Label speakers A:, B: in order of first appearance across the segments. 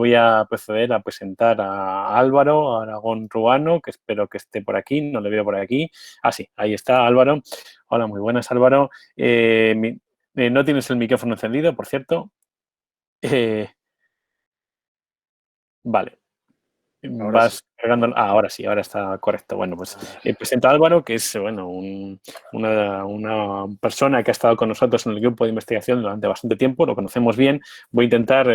A: Voy a proceder a presentar a Álvaro Aragón Ruano, que espero que esté por aquí, no le veo por aquí. Ah, sí, ahí está Álvaro. Hola, muy buenas, Álvaro. No tienes el micrófono encendido, por cierto. Vale.
B: Ahora sí.
A: Vas cargando. Ahora sí, ahora está correcto. Bueno, pues presento a Álvaro, que es una persona que ha estado con nosotros en el grupo de investigación durante bastante tiempo, lo conocemos bien. Voy a intentar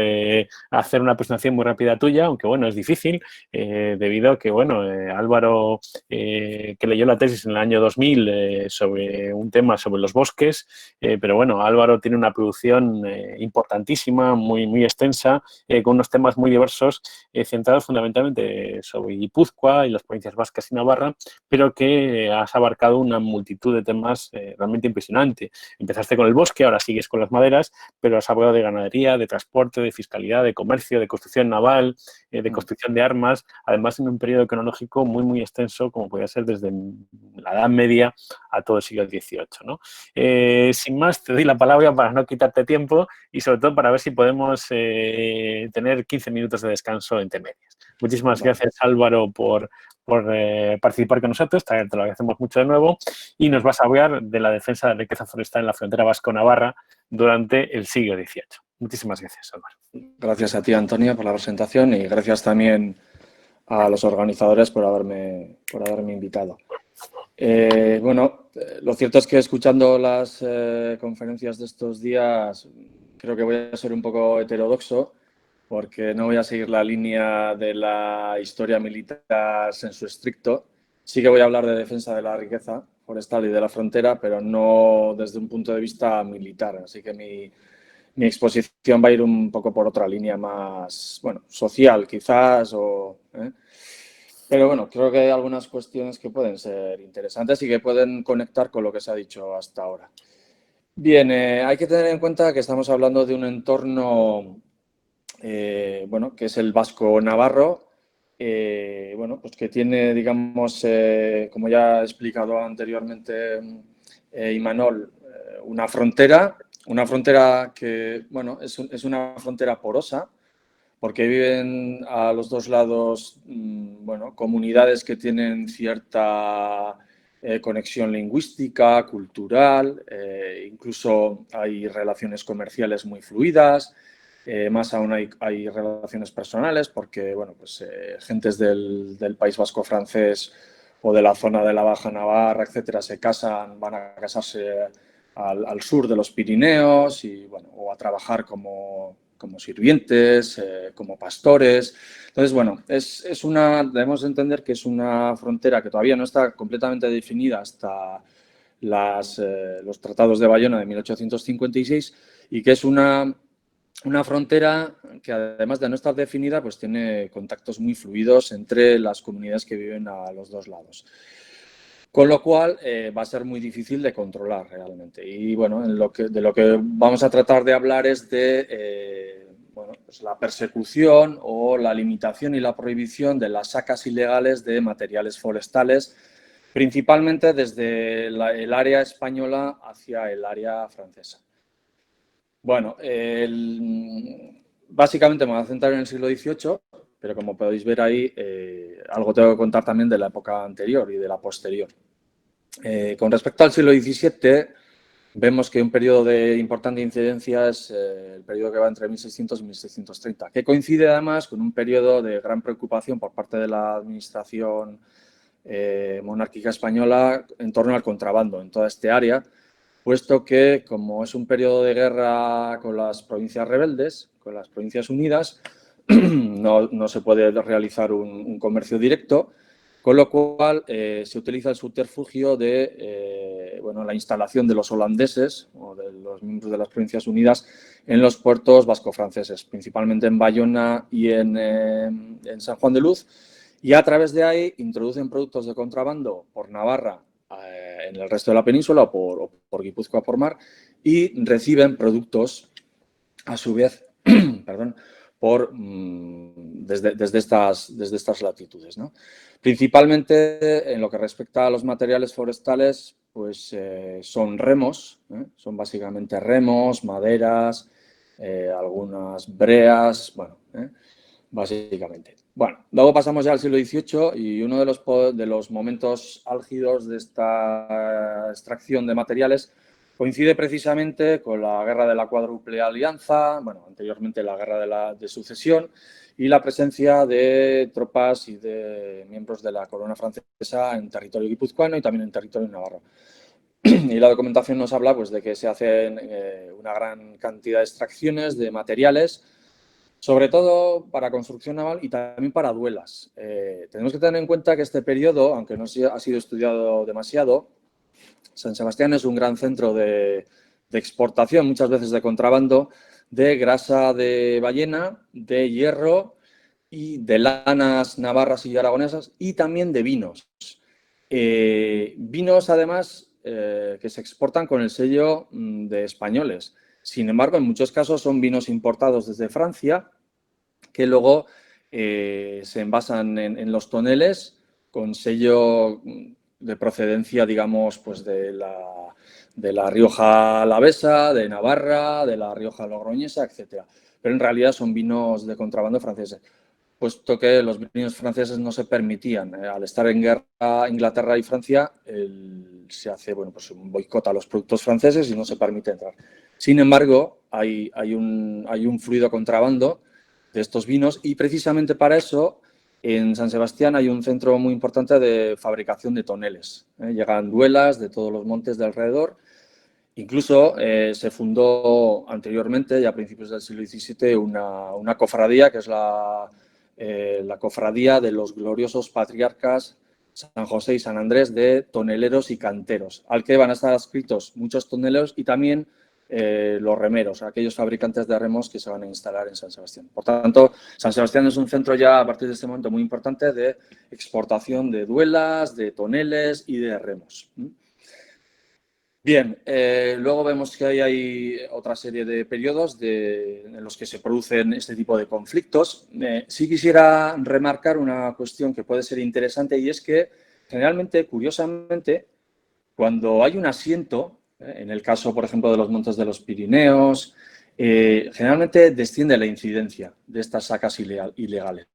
A: hacer una presentación muy rápida tuya, aunque bueno, es difícil, debido a que, bueno, Álvaro, que leyó la tesis en el año 2000 sobre un tema sobre los bosques, pero bueno, Álvaro tiene una producción importantísima, muy, muy extensa, con unos temas muy diversos, centrados fundamentalmente sobre Guipúzcoa y las provincias vascas y Navarra, pero que has abarcado una multitud de temas realmente impresionante. Empezaste con el bosque, ahora sigues con las maderas, pero has hablado de ganadería, de transporte, de fiscalidad, de comercio, de construcción naval, de construcción de armas, además en un periodo cronológico muy, muy extenso, como podría ser desde la Edad Media a todo el siglo XVIII, ¿no? Sin más, te doy la palabra para no quitarte tiempo y sobre todo para ver si podemos tener 15 minutos de descanso entre medias. Muchísimas gracias, Álvaro, por participar con nosotros, te lo agradecemos mucho de nuevo, y nos vas a hablar de la defensa de la riqueza forestal en la frontera vasco-navarra durante el siglo XVIII. Muchísimas gracias, Álvaro.
B: Gracias a ti, Antonio, por la presentación y gracias también a los organizadores por haberme invitado. Lo cierto es que escuchando las conferencias de estos días creo que voy a ser un poco heterodoxo porque no voy a seguir la línea de la historia militar sensu estricto. Sí que voy a hablar de defensa de la riqueza forestal y de la frontera, pero no desde un punto de vista militar. Así que mi exposición va a ir un poco por otra línea más, bueno, social quizás, pero bueno, creo que hay algunas cuestiones que pueden ser interesantes y que pueden conectar con lo que se ha dicho hasta ahora. Bien, hay que tener en cuenta que estamos hablando de un entorno, que es el vasco-navarro, pues que tiene, digamos, como ya ha explicado anteriormente Imanol, una frontera que, bueno, es una frontera porosa, porque viven a los dos lados, comunidades que tienen cierta conexión lingüística, cultural, incluso hay relaciones comerciales muy fluidas, más aún hay relaciones personales, porque, gentes del País Vasco francés o de la zona de la Baja Navarra, etcétera, se casan, van a casarse al sur de los Pirineos o a trabajar como sirvientes, como pastores. Entonces, debemos entender que es una frontera que todavía no está completamente definida hasta los tratados de Bayona de 1856 y que es una frontera que, además de no estar definida, pues tiene contactos muy fluidos entre las comunidades que viven a los dos lados. Con lo cual va a ser muy difícil de controlar realmente. Y bueno, de lo que vamos a tratar de hablar es de pues la persecución o la limitación y la prohibición de las sacas ilegales de materiales forestales, principalmente desde el área española hacia el área francesa. Bueno, básicamente me voy a centrar en el siglo XVIII, pero como podéis ver ahí, algo tengo que contar también de la época anterior y de la posterior. Con respecto al siglo XVII, vemos que un periodo de importante incidencia es el periodo que va entre 1600 y 1630, que coincide además con un periodo de gran preocupación por parte de la administración monárquica española en torno al contrabando en toda este área, puesto que, como es un periodo de guerra con las provincias rebeldes, con las provincias unidas, no se puede realizar un comercio directo, con lo cual se utiliza el subterfugio de la instalación de los holandeses o de los miembros de las Provincias Unidas en los puertos vasco-franceses, principalmente en Bayona y en San Juan de Luz, y a través de ahí introducen productos de contrabando por Navarra en el resto de la península o por Guipúzcoa por mar y reciben productos a su vez perdón, desde estas latitudes, ¿no? Principalmente en lo que respecta a los materiales forestales, pues son remos, son básicamente remos, maderas, algunas breas, básicamente. Bueno, luego pasamos ya al siglo XVIII y uno de los momentos álgidos de esta extracción de materiales coincide precisamente con la Guerra de la Cuádruple Alianza, bueno, anteriormente la Guerra de Sucesión, y la presencia de tropas y de miembros de la corona francesa en territorio guipuzcoano y también en territorio navarro. Y la documentación nos habla pues, de que se hacen una gran cantidad de extracciones de materiales, sobre todo para construcción naval y también para duelas. Tenemos que tener en cuenta que este periodo, aunque no ha sido estudiado demasiado, San Sebastián es un gran centro de exportación, muchas veces de contrabando, de grasa de ballena, de hierro y de lanas navarras y aragonesas y también de vinos. Vinos, además, que se exportan con el sello de españoles. Sin embargo, en muchos casos son vinos importados desde Francia que luego se envasan en los toneles con sello de procedencia, digamos, pues de la Rioja Alavesa, de Navarra, de la Rioja Logroñesa, etcétera. Pero en realidad son vinos de contrabando franceses, puesto que los vinos franceses no se permitían. Al estar en guerra Inglaterra y Francia, se hace pues un boicot a los productos franceses y no se permite entrar. Sin embargo, hay un fluido contrabando de estos vinos y precisamente para eso en San Sebastián hay un centro muy importante de fabricación de toneles. Llegan duelas de todos los montes de alrededor. Incluso se fundó anteriormente, ya a principios del siglo XVII, una cofradía que es la cofradía de los gloriosos patriarcas San José y San Andrés de toneleros y canteros, al que van a estar adscritos muchos toneleros y también los remeros, aquellos fabricantes de remos que se van a instalar en San Sebastián. Por tanto, San Sebastián es un centro ya a partir de este momento muy importante de exportación de duelas, de toneles y de remos. Bien, luego vemos que hay otra serie de periodos en los que se producen este tipo de conflictos. Sí quisiera remarcar una cuestión que puede ser interesante y es que generalmente, curiosamente, cuando hay un asiento, en el caso, por ejemplo, de los montes de los Pirineos, generalmente desciende la incidencia de estas sacas ilegales.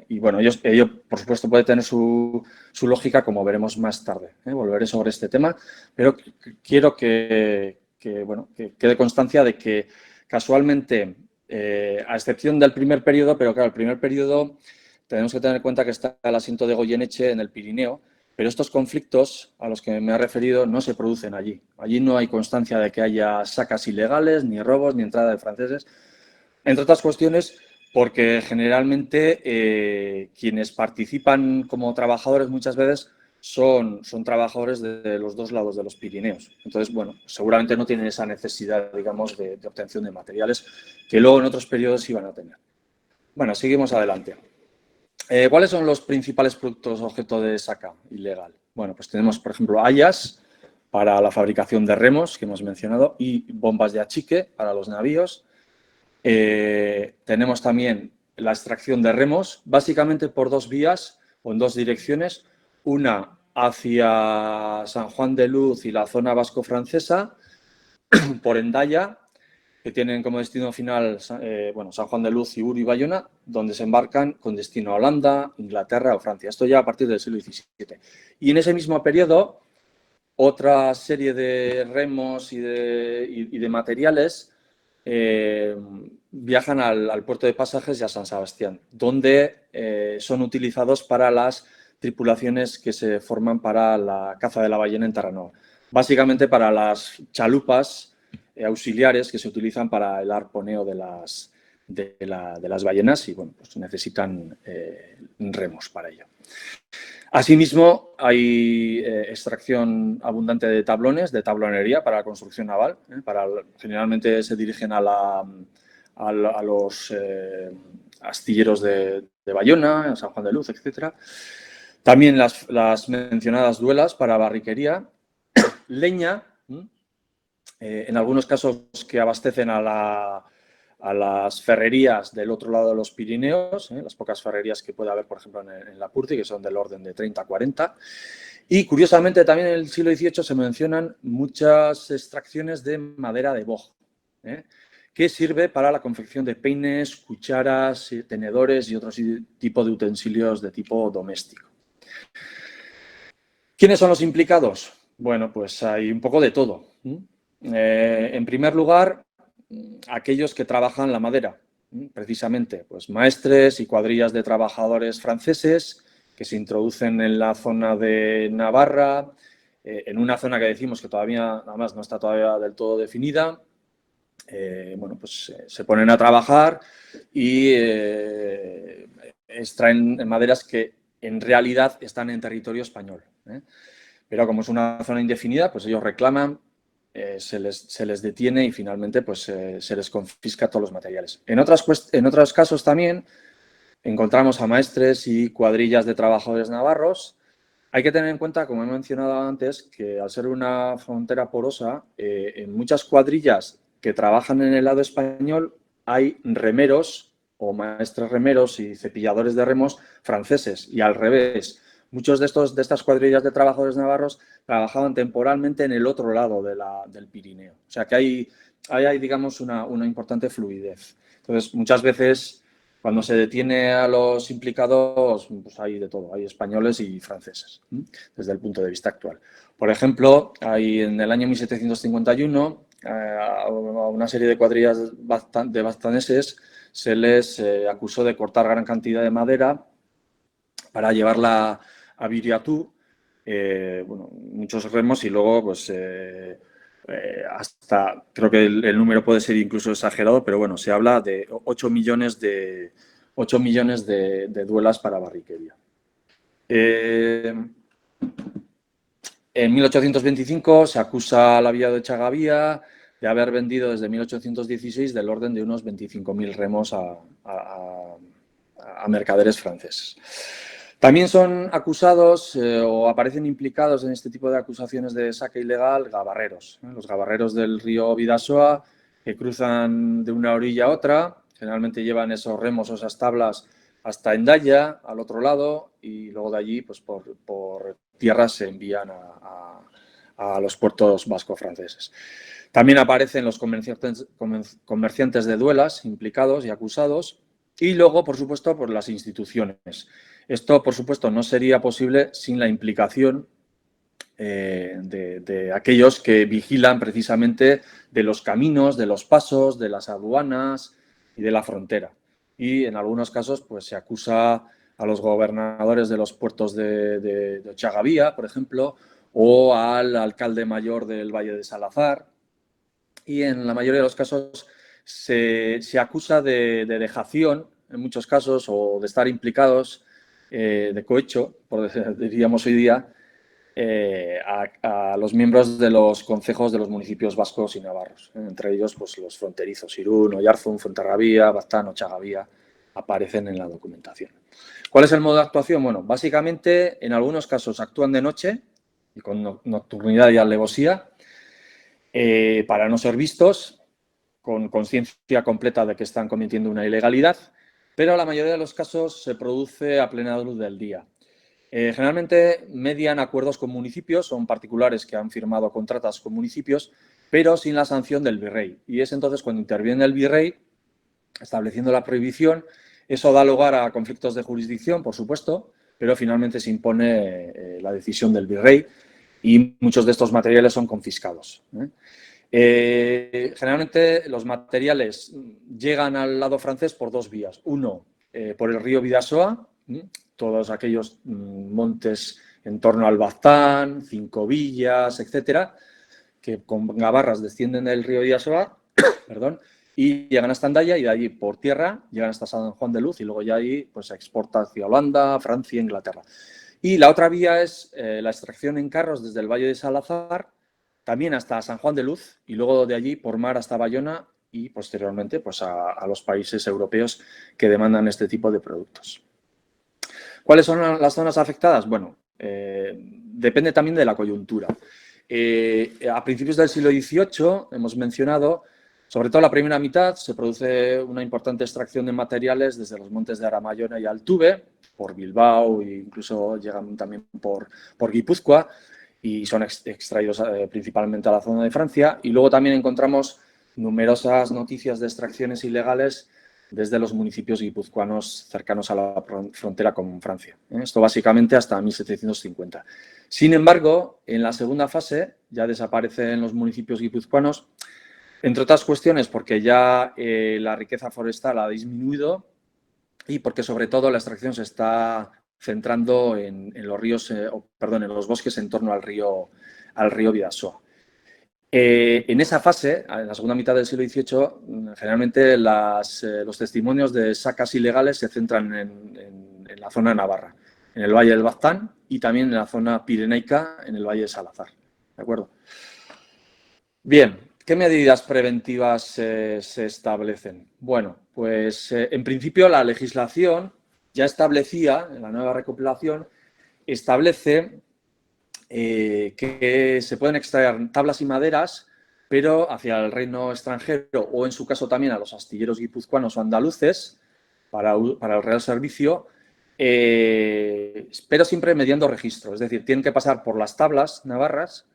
B: Y bueno, ello, por supuesto, puede tener su lógica, como veremos más tarde. Volveré sobre este tema, pero quiero que quede constancia de que casualmente, a excepción del primer periodo, pero claro, el primer periodo tenemos que tener en cuenta que está el asiento de Goyeneche en el Pirineo, pero estos conflictos a los que me he referido no se producen allí. Allí no hay constancia de que haya sacas ilegales, ni robos, ni entrada de franceses. Entre otras cuestiones, porque generalmente quienes participan como trabajadores muchas veces son trabajadores de los dos lados de los Pirineos. Entonces, bueno, seguramente no tienen esa necesidad, digamos, de obtención de materiales que luego en otros periodos iban a tener. Bueno, seguimos adelante. ¿Cuáles son los principales productos objeto de saca ilegal? Bueno, pues tenemos, por ejemplo, hayas para la fabricación de remos, que hemos mencionado, y bombas de achique para los navíos. Tenemos también la extracción de remos, básicamente por dos vías o en dos direcciones. Una hacia San Juan de Luz y la zona vasco-francesa, por Hendaya, que tienen como destino final San Juan de Luz, Cibur y Bayona, donde se embarcan con destino a Holanda, Inglaterra o Francia. Esto ya a partir del siglo XVII. Y en ese mismo periodo, otra serie de remos y de materiales viajan al puerto de pasajes y a San Sebastián, donde son utilizados para las tripulaciones que se forman para la caza de la ballena en Terranova. Básicamente para las chalupas auxiliares que se utilizan para el arponeo de las ballenas y bueno, pues necesitan remos para ello. Asimismo, hay extracción abundante de tablones, de tablonería para la construcción naval. Generalmente se dirigen a los astilleros de Bayona, San Juan de Luz, etc. También las mencionadas duelas para barriquería, leña, en algunos casos que abastecen a las ferrerías del otro lado de los Pirineos, las pocas ferrerías que puede haber, por ejemplo, en Lapurdi, que son del orden de 30 a 40. Y, curiosamente, también en el siglo XVIII se mencionan muchas extracciones de madera de boj, que sirve para la confección de peines, cucharas, tenedores y otros tipos de utensilios de tipo doméstico. ¿Quiénes son los implicados? Bueno, pues hay un poco de todo. En primer lugar, aquellos que trabajan la madera, precisamente, pues maestres y cuadrillas de trabajadores franceses que se introducen en la zona de Navarra, en una zona que decimos que todavía, además, no está todavía del todo definida. Bueno, pues se ponen a trabajar y extraen maderas que en realidad están en territorio español. Pero como es una zona indefinida, pues ellos reclaman, se les detiene y finalmente pues, se les confisca todos los materiales. En otros casos también encontramos a maestres y cuadrillas de trabajadores navarros. Hay que tener en cuenta, como he mencionado antes, que al ser una frontera porosa, en muchas cuadrillas que trabajan en el lado español hay remeros o maestres remeros y cepilladores de remos franceses y al revés. Muchos de estas cuadrillas de trabajadores navarros trabajaban temporalmente en el otro lado del Pirineo. O sea que hay digamos, una importante fluidez. Entonces, muchas veces, cuando se detiene a los implicados, pues hay de todo, hay españoles y franceses, desde el punto de vista actual. Por ejemplo, en el año 1751, a una serie de cuadrillas de bastaneses se les acusó de cortar gran cantidad de madera para llevarla a Viriatú, bueno, muchos remos y luego pues hasta, creo que el número puede ser incluso exagerado, pero bueno, se habla de 8 millones de duelas para barriquería. En 1825 se acusa a la villa de Chagavía de haber vendido desde 1816 del orden de unos 25.000 remos a mercaderes franceses. También son acusados o aparecen implicados en este tipo de acusaciones de saque ilegal gabarreros. Los gabarreros del río Bidasoa que cruzan de una orilla a otra, generalmente llevan esos remos o esas tablas hasta Hendaya, al otro lado, y luego de allí, pues por tierra se envían a los puertos vasco-franceses. También aparecen los comerciantes de duelas implicados y acusados, y luego, por supuesto, por las instituciones. Esto, por supuesto, no sería posible sin la implicación de aquellos que vigilan precisamente de los caminos, de los pasos, de las aduanas y de la frontera. Y en algunos casos pues, se acusa a los gobernadores de los puertos de Ochagavía, por ejemplo, o al alcalde mayor del Valle de Salazar. Y en la mayoría de los casos se acusa de dejación, en muchos casos, o de estar implicados de cohecho, diríamos hoy día, a los miembros de los concejos de los municipios vascos y navarros. Entre ellos, pues, los fronterizos Irún, Oyarzun, Fuenterrabía, Baztán, Ochagavía, aparecen en la documentación. ¿Cuál es el modo de actuación? Bueno, básicamente, en algunos casos actúan de noche y con nocturnidad y alevosía para no ser vistos, con conciencia completa de que están cometiendo una ilegalidad, pero la mayoría de los casos se produce a plena luz del día. Generalmente median acuerdos con municipios, son particulares que han firmado contratos con municipios, pero sin la sanción del virrey. Y es entonces cuando interviene el virrey, estableciendo la prohibición. Eso da lugar a conflictos de jurisdicción, por supuesto, pero finalmente se impone la decisión del virrey y muchos de estos materiales son confiscados. Generalmente los materiales llegan al lado francés por dos vías. Uno, por el río Bidasoa, todos aquellos montes en torno al Baztán, Cinco Villas, etcétera, que con gabarras descienden del río Bidasoa, perdón, y llegan hasta Hendaya y de allí por tierra llegan hasta San Juan de Luz y luego ya ahí pues, se exporta hacia Holanda, Francia, Inglaterra. Y la otra vía es la extracción en carros desde el Valle de Salazar, también hasta San Juan de Luz y luego de allí por mar hasta Bayona y posteriormente pues, a los países europeos que demandan este tipo de productos. ¿Cuáles son las zonas afectadas? Bueno, depende también de la coyuntura. A principios del siglo XVIII, hemos mencionado, sobre todo la primera mitad, se produce una importante extracción de materiales desde los montes de Aramayona y Altuve, por Bilbao e incluso llegan también por Guipúzcoa y son extraídos principalmente a la zona de Francia. Y luego también encontramos numerosas noticias de extracciones ilegales desde los municipios guipuzcoanos cercanos a la frontera con Francia. Esto básicamente hasta 1750. Sin embargo, en la segunda fase ya desaparecen los municipios guipuzcoanos, entre otras cuestiones porque ya la riqueza forestal ha disminuido y porque sobre todo la extracción se está centrando en los ríos, en los bosques en torno al río Bidasoa. En esa fase, en la segunda mitad del siglo XVIII, generalmente los testimonios de sacas ilegales se centran en la zona de Navarra, en el Valle del Baztán y también en la zona pirenaica, en el Valle de Salazar. ¿De acuerdo? Bien, ¿qué medidas preventivas se establecen? Bueno, pues en principio la legislación ya establecía, en la nueva recopilación, establece que se pueden extraer tablas y maderas, pero hacia el reino extranjero o en su caso también a los astilleros guipuzcoanos o andaluces para el Real Servicio, pero siempre mediando registro. Es decir, tienen que pasar por las tablas navarras,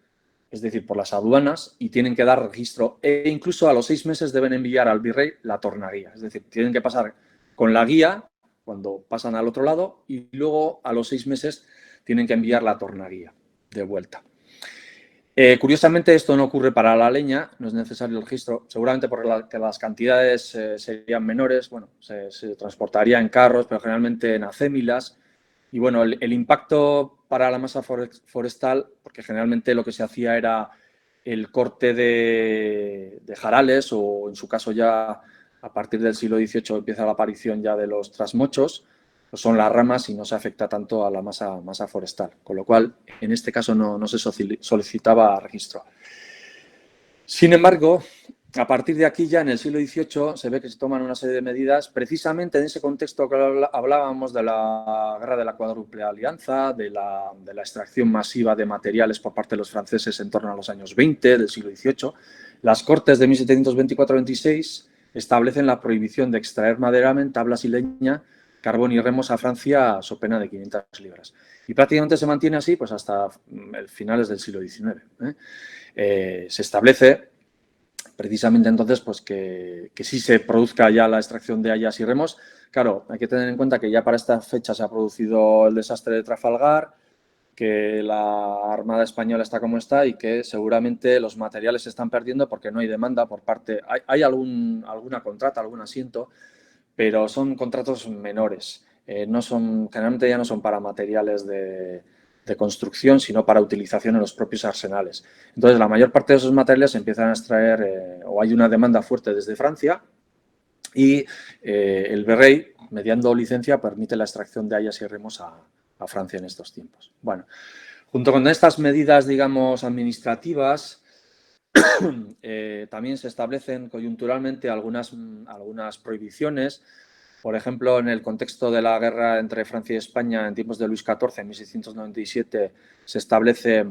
B: es decir, por las aduanas, y tienen que dar registro. E incluso a los 6 meses deben enviar al virrey la tornaguía. Es decir, tienen que pasar con la guía cuando pasan al otro lado y luego a los 6 meses tienen que enviar la tornaguía de vuelta. Curiosamente, esto no ocurre para la leña, no es necesario el registro, seguramente porque las cantidades serían menores, bueno, se transportaría en carros, pero generalmente en acémilas. Y bueno, el impacto para la masa forestal, porque generalmente lo que se hacía era el corte de jarales o en su caso ya a partir del siglo XVIII empieza la aparición ya de los trasmochos, pues son las ramas y no se afecta tanto a la masa forestal, con lo cual en este caso no se solicitaba registro. Sin embargo, a partir de aquí ya en el siglo XVIII se ve que se toman una serie de medidas precisamente en ese contexto que hablábamos de la guerra de la Cuádruple Alianza, de la extracción masiva de materiales por parte de los franceses en torno a los años 20 del siglo XVIII. Las Cortes de 1724-26 establecen la prohibición de extraer maderamente tablas y leña, carbón y remos a Francia so pena de 500 libras. Y prácticamente se mantiene así pues hasta finales del siglo XIX. Se establece precisamente entonces pues que sí se produzca ya la extracción de hayas y remos. Claro, hay que tener en cuenta que ya para esta fecha se ha producido el desastre de Trafalgar, que la Armada Española está como está y que seguramente los materiales se están perdiendo porque no hay demanda por parte... Hay alguna contrata, algún asiento, pero son contratos menores. Generalmente ya no son para materiales de construcción, sino para utilización en los propios arsenales. Entonces, la mayor parte de esos materiales se empiezan a extraer o hay una demanda fuerte desde Francia y el virrey, mediando licencia, permite la extracción de hayas y remos a Francia en estos tiempos. Bueno, junto con estas medidas, digamos, administrativas, también se establecen coyunturalmente algunas prohibiciones. Por ejemplo, en el contexto de la guerra entre Francia y España en tiempos de Luis XIV, en 1697, se establece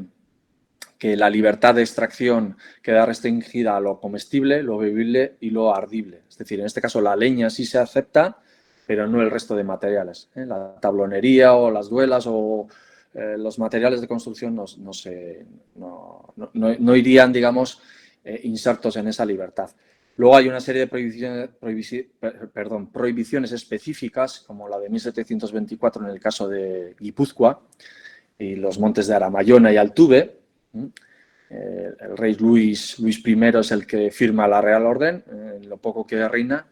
B: que la libertad de extracción queda restringida a lo comestible, lo bebible y lo ardible. Es decir, en este caso la leña sí se acepta, pero no el resto de materiales. La tablonería o las duelas o los materiales de construcción no irían, digamos, insertos en esa libertad. Luego hay una serie de prohibiciones específicas, como la de 1724 en el caso de Guipúzcoa y los montes de Aramayona y Altuve. El rey Luis I es el que firma la Real Orden, en lo poco que reina,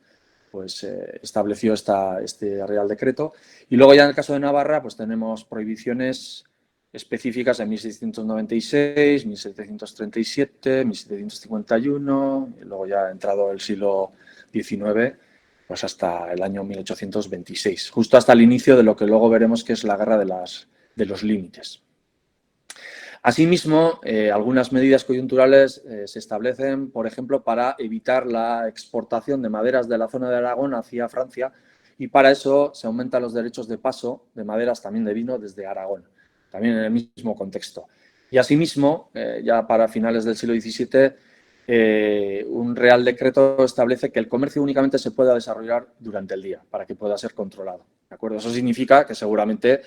B: pues estableció este Real Decreto. Y luego ya en el caso de Navarra, pues tenemos prohibiciones específicas en 1696, 1737, 1751, y luego ya ha entrado el siglo XIX, pues hasta el año 1826, justo hasta el inicio de lo que luego veremos que es la Guerra de los Límites. Asimismo, algunas medidas coyunturales se establecen, por ejemplo, para evitar la exportación de maderas de la zona de Aragón hacia Francia y para eso se aumentan los derechos de paso de maderas también de vino desde Aragón, también en el mismo contexto. Y asimismo, ya para finales del siglo XVII, un Real Decreto establece que el comercio únicamente se pueda desarrollar durante el día para que pueda ser controlado. ¿De acuerdo? Eso significa que seguramente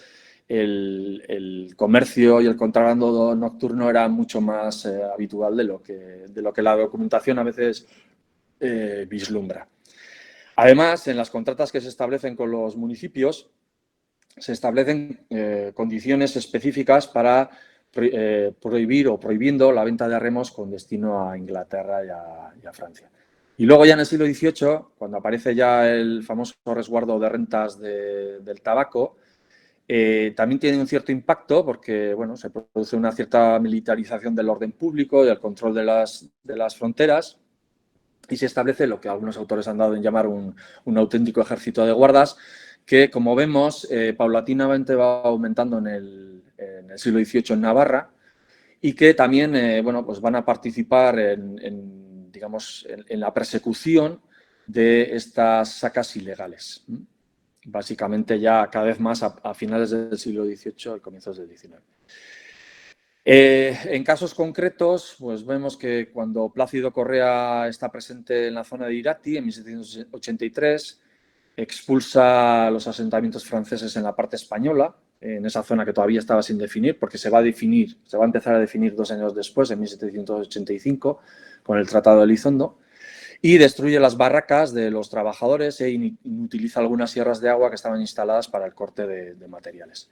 B: el comercio y el contrabando nocturno era mucho más habitual de lo que la documentación a veces vislumbra. Además, en las contratas que se establecen con los municipios, se establecen condiciones específicas para prohibir o prohibiendo la venta de remos con destino a Inglaterra y a Francia. Y luego ya en el siglo XVIII, cuando aparece ya el famoso resguardo de rentas del tabaco, también tiene un cierto impacto porque bueno, se produce una cierta militarización del orden público y el control de las fronteras y se establece lo que algunos autores han dado en llamar un auténtico ejército de guardas que, como vemos, paulatinamente va aumentando en el siglo XVIII en Navarra y que también bueno, pues van a participar digamos, en la persecución de estas sacas ilegales. Básicamente ya cada vez más a finales del siglo XVIII y comienzos del XIX. En casos concretos, pues vemos que cuando Plácido Correa está presente en la zona de Irati, en 1783, expulsa los asentamientos franceses en la parte española, en esa zona que todavía estaba sin definir, porque se va a empezar a definir 2 años después, en 1785, con el Tratado de Elizondo, y destruye las barracas de los trabajadores e inutiliza algunas sierras de agua que estaban instaladas para el corte de materiales.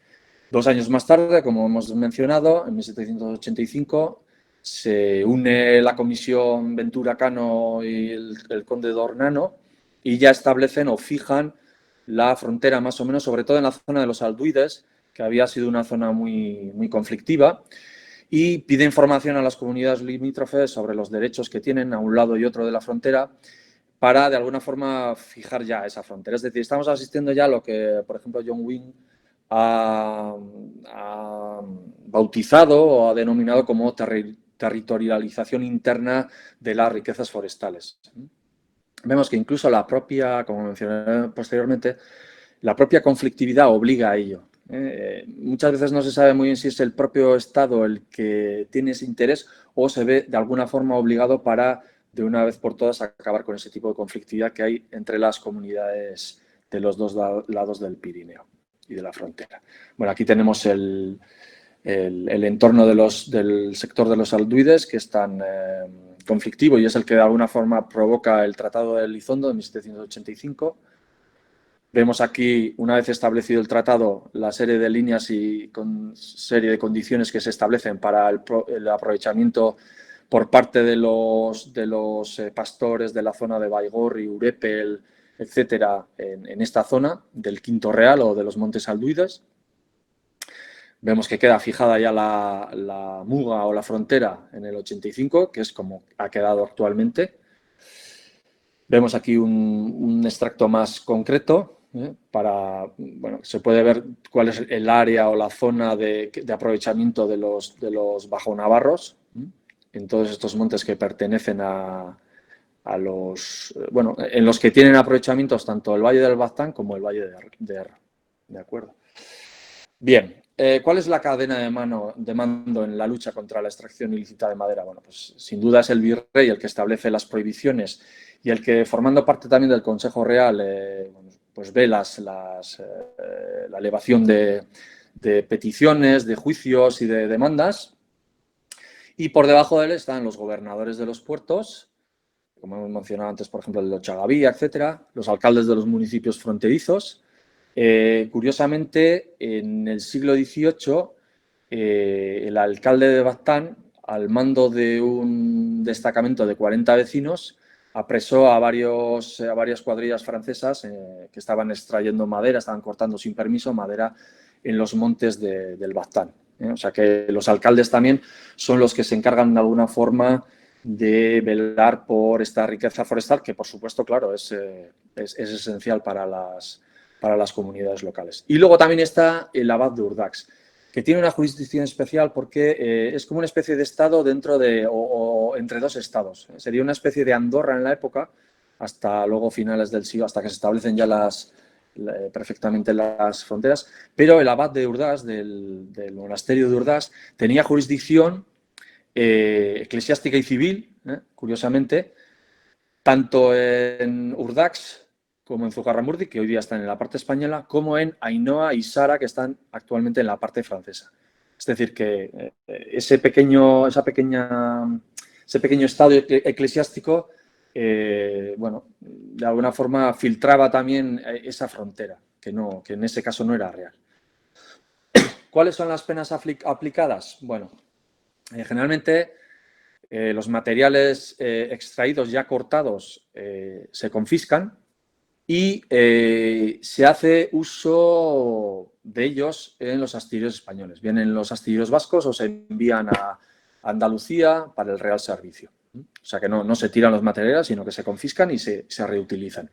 B: 2 años más tarde, como hemos mencionado, en 1785, se une la comisión Ventura Cano y el conde d'Ornano y ya establecen o fijan la frontera más o menos, sobre todo en la zona de los Alduides, que había sido una zona muy, muy conflictiva, y pide información a las comunidades limítrofes sobre los derechos que tienen a un lado y otro de la frontera para, de alguna forma, fijar ya esa frontera. Es decir, estamos asistiendo ya a lo que, por ejemplo, John Wynne ha bautizado o ha denominado como territorialización interna de las riquezas forestales. Vemos que incluso la propia, como mencioné posteriormente, la propia conflictividad obliga a ello. Muchas veces no se sabe muy bien si es el propio Estado el que tiene ese interés o se ve de alguna forma obligado para, de una vez por todas, acabar con ese tipo de conflictividad que hay entre las comunidades de los dos lados del Pirineo y de la frontera. Bueno, aquí tenemos el entorno del sector de los Alduides, que es tan conflictivo y es el que de alguna forma provoca el Tratado de Elizondo de 1785. Vemos aquí, una vez establecido el tratado, la serie de líneas y serie de condiciones que se establecen para el aprovechamiento por parte de los pastores de la zona de Baigorri, Urepel, etcétera, en esta zona del Quinto Real o de los Montes Alduides. Vemos que queda fijada ya la muga o la frontera en el 85, que es como ha quedado actualmente. Vemos aquí un extracto más concreto para, bueno, se puede ver cuál es el área o la zona de aprovechamiento de los bajonavarros en todos estos montes que pertenecen a los, bueno, en los que tienen aprovechamientos tanto el Valle del Baztán como el Valle de Erra. ¿De acuerdo? Bien, ¿cuál es la cadena de mando en la lucha contra la extracción ilícita de madera? Bueno, pues sin duda es el virrey el que establece las prohibiciones y el que, formando parte también del Consejo Real, pues ve la elevación de peticiones, de juicios y de demandas. Y por debajo de él están los gobernadores de los puertos, como hemos mencionado antes, por ejemplo, el de Ochagavía, etcétera, los alcaldes de los municipios fronterizos. Curiosamente, en el siglo XVIII, el alcalde de Baztán, al mando de un destacamento de 40 vecinos, apresó a varias cuadrillas francesas que estaban extrayendo madera, estaban cortando sin permiso madera en los montes del Baztán. O sea que los alcaldes también son los que se encargan de alguna forma de velar por esta riqueza forestal, que por supuesto, claro, es esencial para las comunidades locales. Y luego también está el abad de Urdax, que tiene una jurisdicción especial porque es como una especie de estado dentro de, o entre dos estados. Sería una especie de Andorra en la época, hasta luego finales del siglo, hasta que se establecen ya perfectamente las fronteras, pero el abad de Urdax, del monasterio de Urdax, tenía jurisdicción eclesiástica y civil, curiosamente, tanto en Urdax como en Zugarramurdi, que hoy día están en la parte española, como en Ainhoa y Sara, que están actualmente en la parte francesa. Es decir, que ese pequeño estado eclesiástico bueno, de alguna forma filtraba también esa frontera, que en ese caso no era real. ¿Cuáles son las penas aplicadas? Bueno, generalmente los materiales extraídos ya cortados se confiscan y se hace uso de ellos en los astilleros españoles. Vienen los astilleros vascos o se envían a Andalucía para el Real Servicio. O sea que no se tiran los materiales, sino que se confiscan y se reutilizan.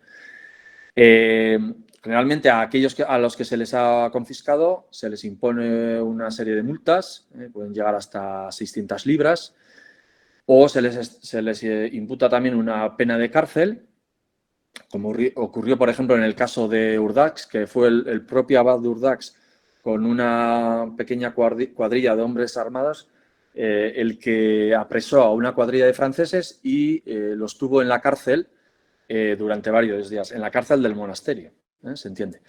B: Generalmente a aquellos a los que se les ha confiscado se les impone una serie de multas, pueden llegar hasta 600 libras, o se les imputa también una pena de cárcel, como ocurrió, por ejemplo, en el caso de Urdax, que fue el propio abad de Urdax con una pequeña cuadrilla de hombres armados, el que apresó a una cuadrilla de franceses y los tuvo en la cárcel durante varios días, en la cárcel del monasterio, ¿se entiende?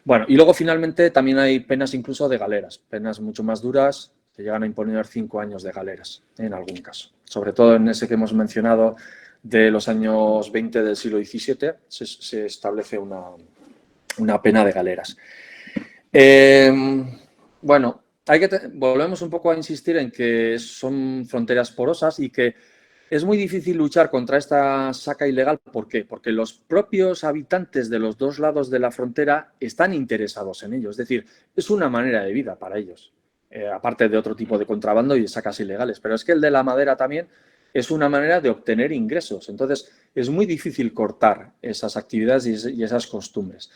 B: Bueno, y luego finalmente también hay penas incluso de galeras, penas mucho más duras, que llegan a imponer 5 años de galeras, en algún caso. Sobre todo en ese que hemos mencionado de los años 20 del siglo XVII, se establece una pena de galeras. Bueno, volvemos un poco a insistir en que son fronteras porosas y que es muy difícil luchar contra esta saca ilegal. ¿Por qué? Porque los propios habitantes de los dos lados de la frontera están interesados en ello. Es decir, es una manera de vida para ellos, aparte de otro tipo de contrabando y de sacas ilegales. Pero es que el de la madera también es una manera de obtener ingresos. Entonces, es muy difícil cortar esas actividades y esas costumbres.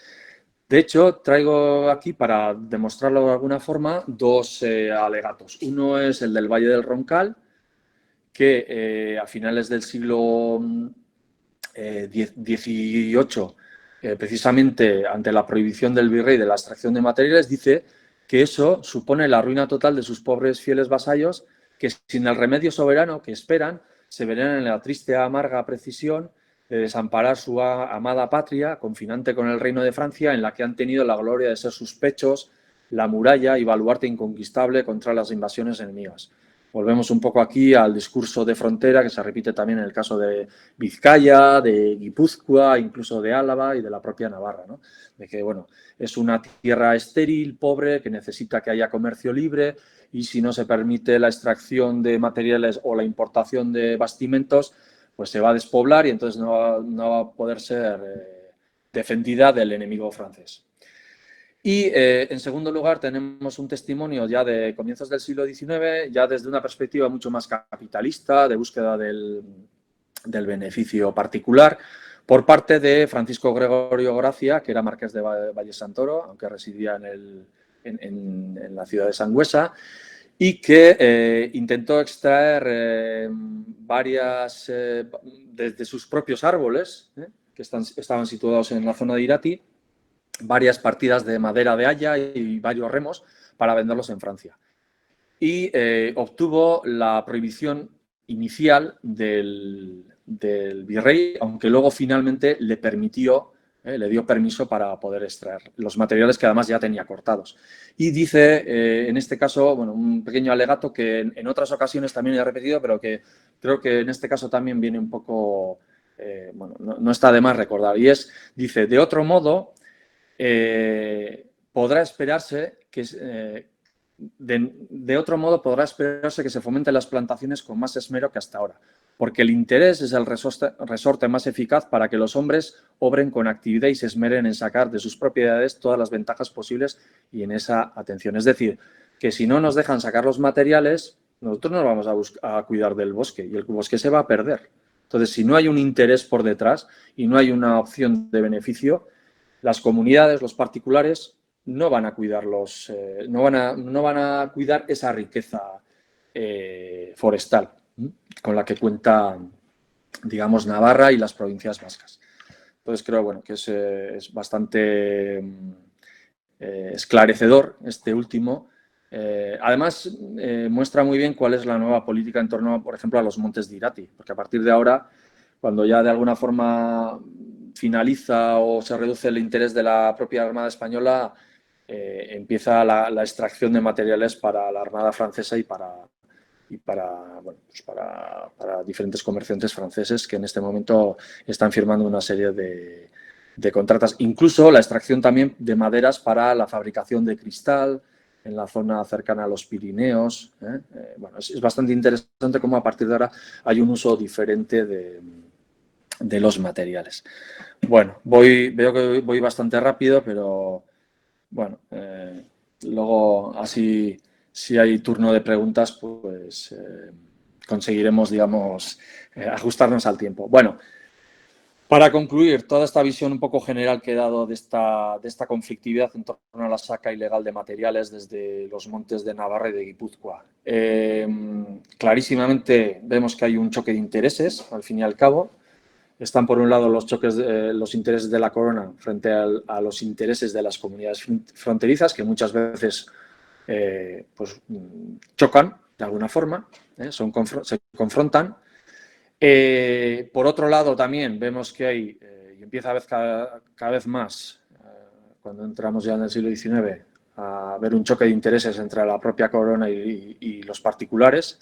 B: De hecho, traigo aquí, para demostrarlo de alguna forma, dos alegatos. Uno es el del Valle del Roncal, que a finales del siglo XVIII, precisamente ante la prohibición del virrey de la extracción de materiales, dice que eso supone la ruina total de sus pobres fieles vasallos, que sin el remedio soberano que esperan, se verán en la triste amarga precisión de desamparar su amada patria, confinante con el reino de Francia, en la que han tenido la gloria de ser sus pechos, la muralla y baluarte inconquistable contra las invasiones enemigas. Volvemos un poco aquí al discurso de frontera que se repite también en el caso de Vizcaya, de Guipúzcoa, incluso de Álava y de la propia Navarra, ¿no? De que, bueno, es una tierra estéril, pobre, que necesita que haya comercio libre y si no se permite la extracción de materiales o la importación de bastimentos, pues se va a despoblar y entonces no va a poder ser defendida del enemigo francés. Y en segundo lugar tenemos un testimonio ya de comienzos del siglo XIX, ya desde una perspectiva mucho más capitalista, de búsqueda del beneficio particular, por parte de Francisco Gregorio Gracia, que era marqués de Valle Santoro, aunque residía en la ciudad de Sangüesa, y que intentó extraer varias, desde sus propios árboles, que estaban situados en la zona de Irati, varias partidas de madera de haya y varios remos para venderlos en Francia. Y obtuvo la prohibición inicial del virrey, aunque luego finalmente le permitió, le dio permiso para poder extraer los materiales que además ya tenía cortados. Y dice, en este caso, bueno, un pequeño alegato que en otras ocasiones también he repetido, pero que creo que en este caso también viene un poco, bueno, no está de más recordar. Y dice, de otro modo, podrá esperarse que de otro modo podrá esperarse que se fomenten las plantaciones con más esmero que hasta ahora, porque el interés es el resorte más eficaz para que los hombres obren con actividad y se esmeren en sacar de sus propiedades todas las ventajas posibles y en esa atención. Es decir, que si no nos dejan sacar los materiales, nosotros nos vamos a cuidar del bosque y el bosque se va a perder. Entonces, si no hay un interés por detrás y no hay una opción de beneficio, las comunidades, los particulares, no van a cuidar no van a cuidar esa riqueza forestal con la que cuenta, digamos, Navarra y las provincias vascas. Entonces creo, bueno, que es bastante esclarecedor este último. Además, muestra muy bien cuál es la nueva política en torno, por ejemplo, a los montes de Irati, porque a partir de ahora, cuando ya de alguna forma finaliza o se reduce el interés de la propia Armada Española, empieza la extracción de materiales para la Armada Francesa y para y para, bueno, pues para diferentes comerciantes franceses que en este momento están firmando una serie de contratas. Incluso la extracción también de maderas para la fabricación de cristal en la zona cercana a los Pirineos. Bueno, es bastante interesante cómo a partir de ahora hay un uso diferente de los materiales. Bueno, veo que voy bastante rápido, pero bueno, luego así, si hay turno de preguntas, pues conseguiremos, digamos, ajustarnos al tiempo. Bueno, para concluir, toda esta visión un poco general que he dado de esta conflictividad en torno a la saca ilegal de materiales desde los montes de Navarra y de Guipúzcoa. Clarísimamente vemos que hay un choque de intereses, al fin y al cabo. Están, por un lado, los intereses de la corona frente a los intereses de las comunidades fronterizas, que muchas veces pues, chocan de alguna forma, se confrontan. Por otro lado, también vemos que hay, y empieza a haber cada vez más, cuando entramos ya en el siglo XIX, a haber un choque de intereses entre la propia corona y los particulares,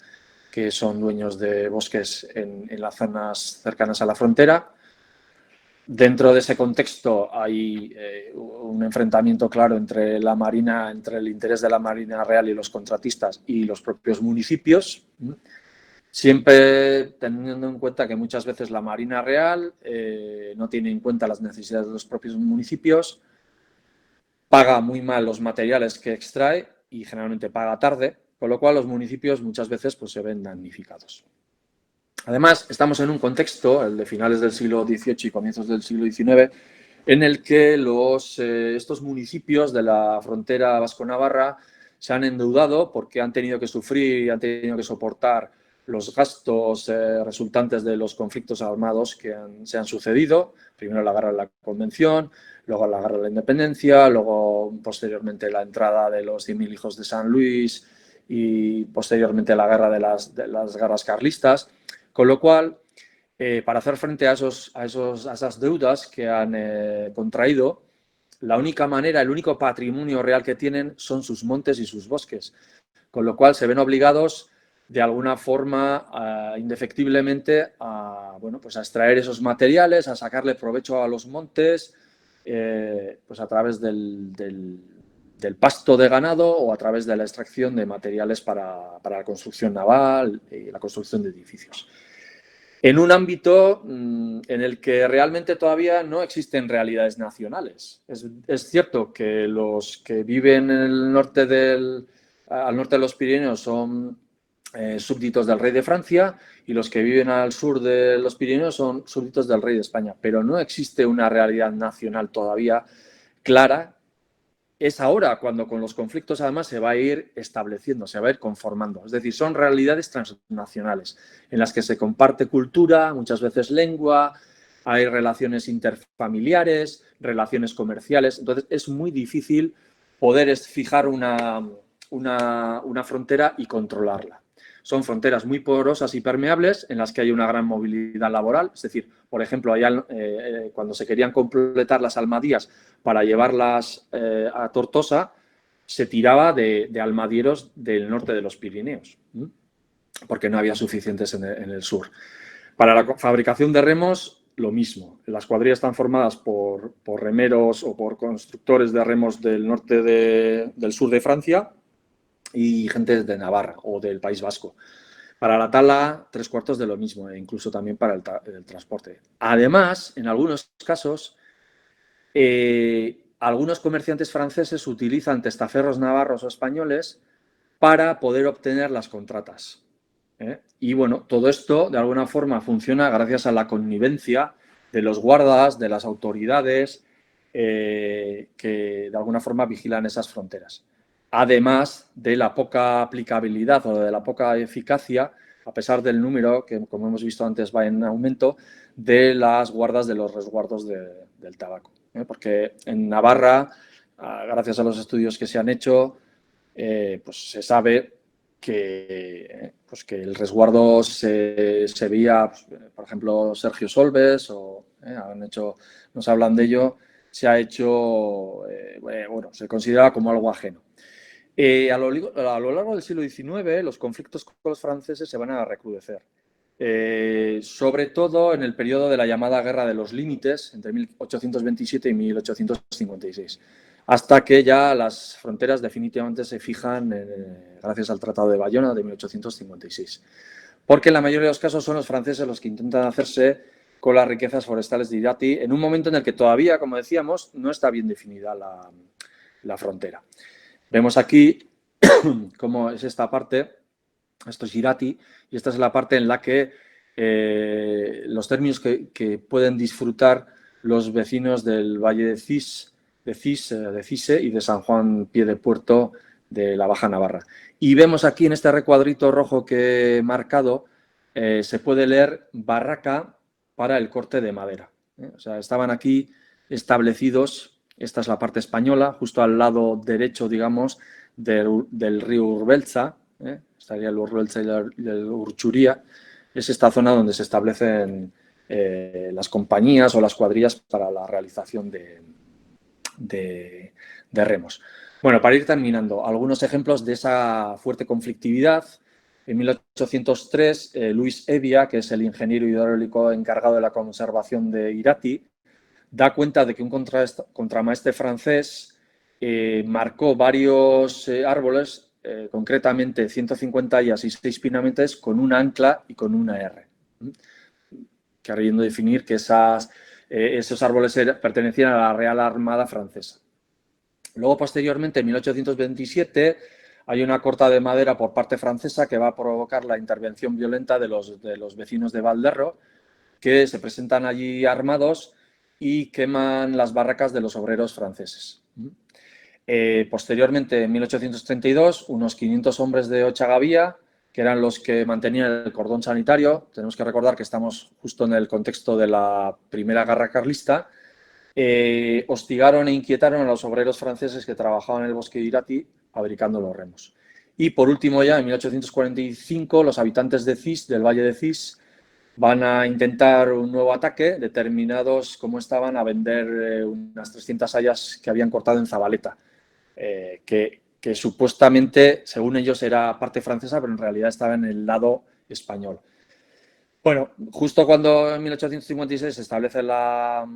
B: que son dueños de bosques en las zonas cercanas a la frontera. Dentro de ese contexto hay un enfrentamiento claro entre el interés de la Marina Real y los contratistas y los propios municipios, siempre teniendo en cuenta que muchas veces la Marina Real no tiene en cuenta las necesidades de los propios municipios, paga muy mal los materiales que extrae y generalmente paga tarde, con lo cual los municipios muchas veces pues, se ven damnificados. Además, estamos en un contexto, el de finales del siglo XVIII y comienzos del siglo XIX, en el que estos municipios de la frontera vasco-navarra se han endeudado porque han tenido que sufrir y han tenido que soportar los gastos resultantes de los conflictos armados que se han sucedido. Primero la guerra de la Convención, luego la guerra de la Independencia, luego posteriormente la entrada de los 100.000 hijos de San Luis y posteriormente la guerra de las guerras carlistas. Con lo cual, para hacer frente a esas deudas que han contraído, la única manera, el único patrimonio real que tienen son sus montes y sus bosques. Con lo cual, se ven obligados, de alguna forma, indefectiblemente, bueno, pues a extraer esos materiales, a sacarle provecho a los montes, pues a través del pasto de ganado o a través de la extracción de materiales para la construcción naval y la construcción de edificios. En un ámbito en el que realmente todavía no existen realidades nacionales. Es cierto que los que viven en el norte al norte de los Pirineos son súbditos del rey de Francia y los que viven al sur de los Pirineos son súbditos del rey de España, pero no existe una realidad nacional todavía clara. Es ahora cuando con los conflictos además se va a ir estableciendo, se va a ir conformando. Es decir, son realidades transnacionales en las que se comparte cultura, muchas veces lengua, hay relaciones interfamiliares, relaciones comerciales. Entonces es muy difícil poder fijar una frontera y controlarla. Son fronteras muy porosas y permeables en las que hay una gran movilidad laboral. Es decir, por ejemplo, allá, cuando se querían completar las almadías para llevarlas a Tortosa, se tiraba de almadieros del norte de los Pirineos, porque no había suficientes en el sur. Para la fabricación de remos, lo mismo. Las cuadrillas están formadas por remeros o por constructores de remos del norte del sur de Francia y gente de Navarra o del País Vasco. Para la tala, 3/4 de lo mismo, e incluso también para el transporte. Además, en algunos casos, algunos comerciantes franceses utilizan testaferros navarros o españoles para poder obtener las contratas. Y bueno, todo esto de alguna forma funciona gracias a la connivencia de los guardas, de las autoridades que de alguna forma vigilan esas fronteras. Además de la poca aplicabilidad o de la poca eficacia, a pesar del número, que como hemos visto antes va en aumento, de las guardas de los resguardos del tabaco. Porque en Navarra, gracias a los estudios que se han hecho, pues se sabe que el resguardo se veía, pues, por ejemplo, Sergio Solves, nos hablan de ello, se ha hecho, bueno, se considera como algo ajeno. A lo largo del siglo XIX, los conflictos con los franceses se van a recrudecer. Sobre todo en el periodo de la llamada Guerra de los Límites, entre 1827 y 1856, hasta que ya las fronteras definitivamente se fijan gracias al Tratado de Bayona de 1856. Porque en la mayoría de los casos son los franceses los que intentan hacerse con las riquezas forestales de Irati en un momento en el que todavía, como decíamos, no está bien definida la frontera. Vemos aquí cómo es esta parte, esto es Irati, y esta es la parte en la que los términos que pueden disfrutar los vecinos del Valle de Cise y de San Juan Pie de Puerto de la Baja Navarra. Y vemos aquí en este recuadrito rojo que he marcado, se puede leer barraca para el corte de madera. O sea, estaban aquí establecidos, esta es la parte española, justo al lado derecho, digamos, del río Urbelza, estaría el Urbelza y el Urchuría, es esta zona donde se establecen las compañías o las cuadrillas para la realización de remos. Bueno, para ir terminando, algunos ejemplos de esa fuerte conflictividad. En 1803, Luis Evia, que es el ingeniero hidráulico encargado de la conservación de Irati, da cuenta de que un contramaestre francés marcó varios árboles, concretamente 150 hayas y 6 pinamentes, con una ancla y con una R, queriendo definir que esos árboles pertenecían a la Real Armada Francesa. Luego, posteriormente, en 1827, hay una corta de madera por parte francesa que va a provocar la intervención violenta de los vecinos de Valderro, que se presentan allí armados y queman las barracas de los obreros franceses. Posteriormente, en 1832, unos 500 hombres de Ochagavía, que eran los que mantenían el cordón sanitario, tenemos que recordar que estamos justo en el contexto de la Primera Guerra Carlista, hostigaron e inquietaron a los obreros franceses que trabajaban en el bosque de Irati fabricando los remos. Y por último, ya en 1845, los habitantes de Cis, del Valle de Cis, van a intentar un nuevo ataque, determinados como estaban a vender unas 300 hayas que habían cortado en Zabaleta, que supuestamente, según ellos, era parte francesa, pero en realidad estaba en el lado español. Bueno, justo cuando en 1856 se establece la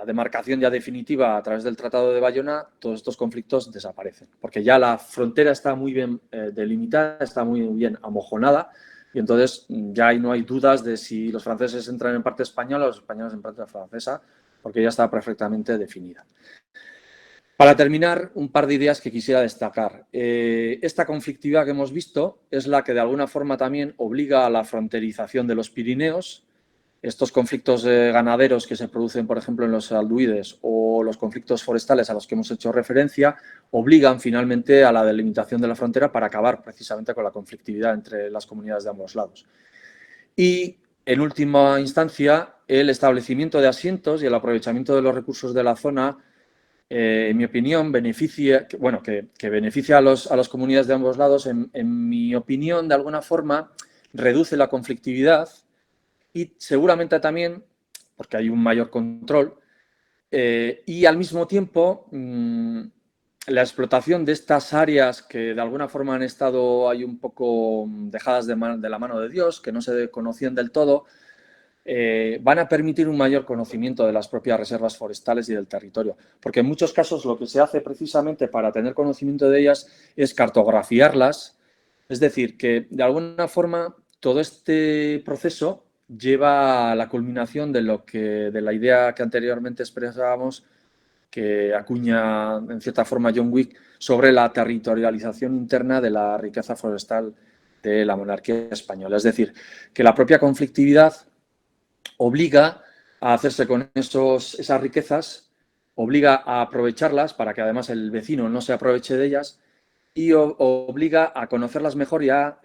B: demarcación ya definitiva a través del Tratado de Bayona, todos estos conflictos desaparecen, porque ya la frontera está muy bien delimitada, está muy bien amojonada, y entonces ya no hay dudas de si los franceses entran en parte española o los españoles en parte francesa, porque ya está perfectamente definida. Para terminar, un par de ideas que quisiera destacar. Esta conflictividad que hemos visto es la que de alguna forma también obliga a la fronterización de los Pirineos. Estos conflictos ganaderos que se producen, por ejemplo, en los alduides o los conflictos forestales a los que hemos hecho referencia, obligan finalmente a la delimitación de la frontera para acabar precisamente con la conflictividad entre las comunidades de ambos lados. Y, en última instancia, el establecimiento de asientos y el aprovechamiento de los recursos de la zona, en mi opinión, beneficia a las comunidades de ambos lados. En mi opinión, de alguna forma, reduce la conflictividad y seguramente también, porque hay un mayor control, y al mismo tiempo la explotación de estas áreas que de alguna forma han estado ahí un poco dejadas de la mano de Dios, que no se conocían del todo, van a permitir un mayor conocimiento de las propias reservas forestales y del territorio. Porque en muchos casos lo que se hace precisamente para tener conocimiento de ellas es cartografiarlas, es decir, que de alguna forma todo este proceso lleva a la culminación de la idea que anteriormente expresábamos, que acuña en cierta forma John Wick, sobre la territorialización interna de la riqueza forestal de la monarquía española. Es decir, que la propia conflictividad obliga a hacerse con esas riquezas, obliga a aprovecharlas para que además el vecino no se aproveche de ellas y obliga a conocerlas mejor y a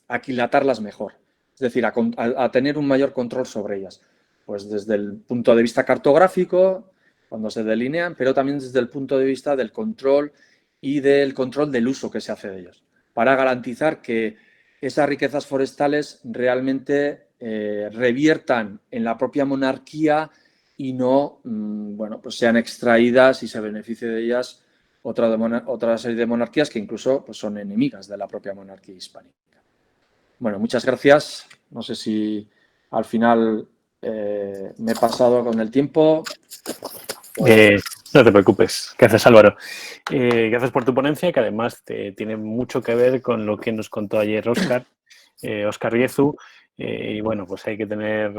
B: aquilatarlas mejor. Es decir, a tener un mayor control sobre ellas. Pues desde el punto de vista cartográfico, cuando se delinean, pero también desde el punto de vista del control y del control del uso que se hace de ellos, para garantizar que esas riquezas forestales realmente reviertan en la propia monarquía y no pues sean extraídas y se beneficie de ellas otra serie de monarquías que incluso pues, son enemigas de la propia monarquía hispánica. Bueno, muchas gracias. No sé si al final me he pasado con el tiempo.
A: No te preocupes. Gracias, Álvaro. Gracias por tu ponencia, que además tiene mucho que ver con lo que nos contó ayer Óscar Riezu. Y bueno, pues hay que tener,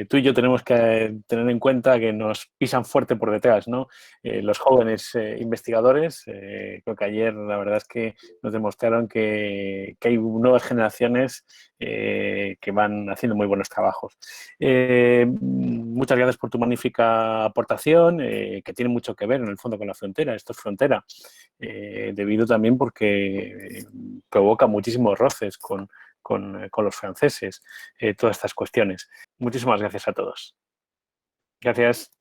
A: tú y yo tenemos que tener en cuenta que nos pisan fuerte por detrás, ¿no? Los jóvenes investigadores, creo que ayer la verdad es que nos demostraron que hay nuevas generaciones que van haciendo muy buenos trabajos. Muchas gracias por tu magnífica aportación, que tiene mucho que ver en el fondo con la frontera. Esto es frontera, debido también porque provoca muchísimos roces con los franceses, todas estas cuestiones. Muchísimas gracias a todos. Gracias.